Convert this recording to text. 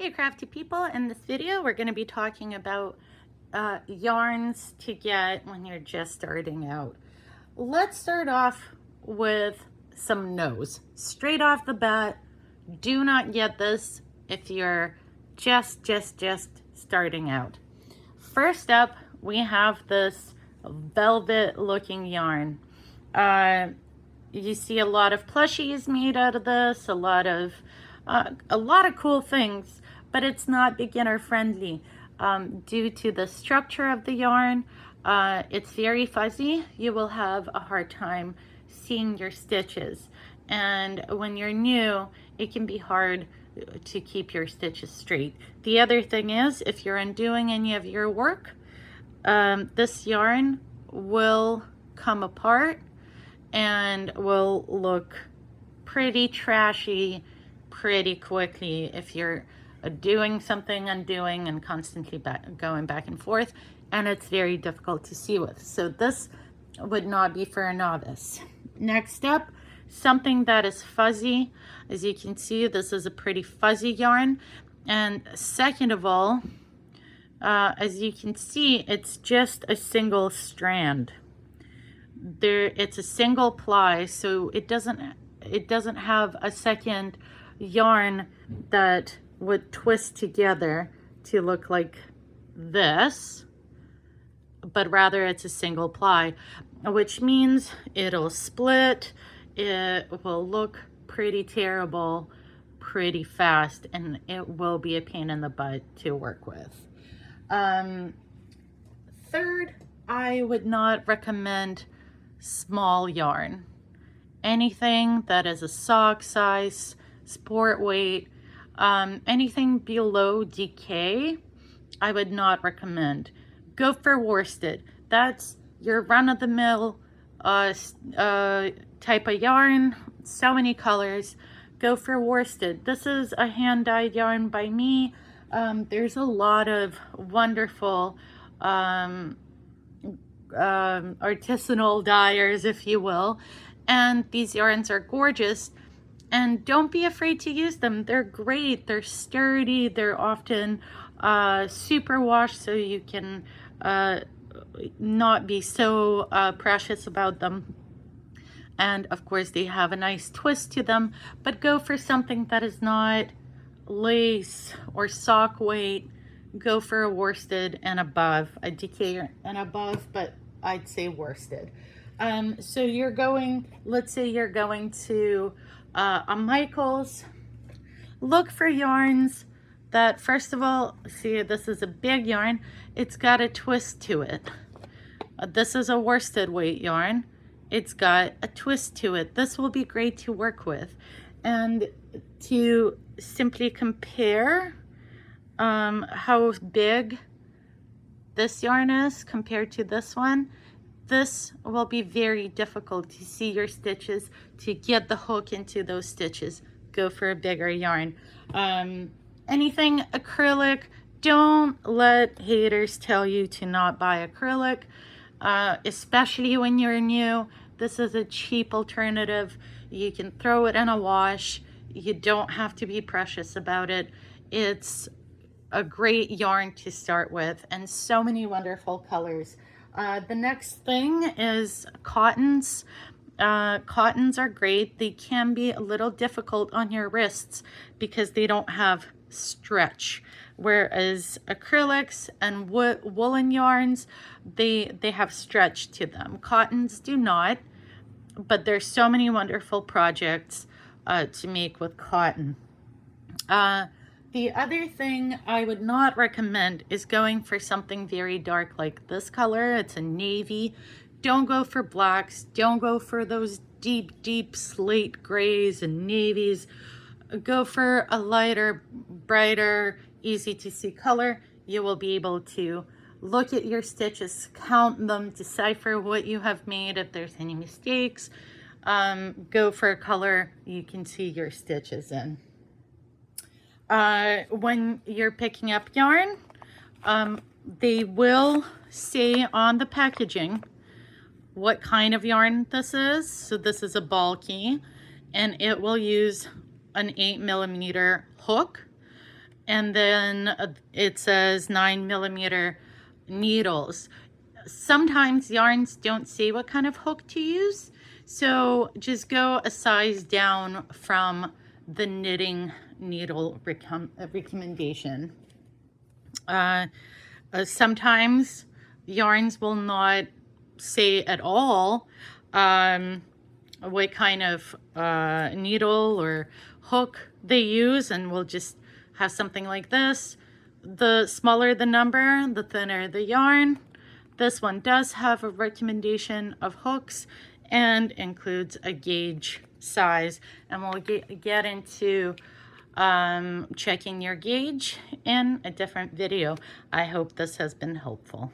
Hey crafty people, in this video we're going to be talking about yarns to get when you're just starting out. Let's start off with some no's. Straight off the bat, do not get this if you're just starting out. First up, we have this velvet looking yarn. You see a lot of plushies made out of this, a lot of cool things, but it's not beginner friendly due to the structure of the yarn. It's very fuzzy. You will have a hard time seeing your stitches, and when you're new, it can be hard to keep your stitches straight. The other thing is, if you're undoing any of your work, this yarn will come apart and will look pretty trashy pretty quickly if you're doing something, undoing, and constantly going back and forth, and it's very difficult to see with. So this would not be for a novice. Next up, something that is fuzzy. As you can see, this is a pretty fuzzy yarn. And second of all, as you can see, it's just a single strand. It's a single ply, so it doesn't have a second yarn that would twist together to look like this, but rather it's a single ply, which means it'll split, it will look pretty terrible pretty fast, and it will be a pain in the butt to work with. Third, I would not recommend small yarn. Anything that is a sock size, sport weight, anything below DK, I would not recommend. Go for worsted. That's your run-of-the-mill type of yarn. So many colors. Go for worsted. This is a hand-dyed yarn by me. There's a lot of wonderful artisanal dyers, if you will, and these yarns are gorgeous. And don't be afraid to use them. They're great. They're sturdy. They're often super washed, so you can not be so precious about them. And of course, they have a nice twist to them, but go for something that is not lace or sock weight. Go for a worsted and above, a DK and above, but I'd say worsted. So you're going, let's say you're going to a Michael's. Look for yarns that, first of all, see, this is a big yarn. It's got a twist to it. This is a worsted weight yarn. It's got a twist to it. This will be great to work with. And to simply compare how big this yarn is compared to this one, this will be very difficult to see your stitches, to get the hook into those stitches. Go for a bigger yarn. Anything acrylic, don't let haters tell you to not buy acrylic, especially when you're new. This is a cheap alternative. You can throw it in a wash. You don't have to be precious about it. It's a great yarn to start with, and so many wonderful colors. The next thing is cottons. Cottons are great. They can be a little difficult on your wrists because they don't have stretch, whereas acrylics and woolen yarns, they have stretch to them. Cottons do not, but there's so many wonderful projects to make with cotton. The other thing I would not recommend is going for something very dark like this color. It's a navy. Don't go for blacks. Don't go for those deep slate grays and navies. Go for a lighter, brighter, easy to see color. You will be able to look at your stitches, count them, decipher what you have made if there's any mistakes. Go for a color you can see your stitches in. When you're picking up yarn, they will say on the packaging what kind of yarn this is. So this is a bulky, and it will use an 8mm hook. And then it says 9mm needles. Sometimes yarns don't say what kind of hook to use, so just go a size down from the knitting needle recommendation. Sometimes yarns will not say at all what kind of needle or hook they use, and we'll just have something like this. The smaller the number, the thinner the yarn. This one does have a recommendation of hooks and includes a gauge size, and we'll get into checking your gauge in a different video. I hope this has been helpful.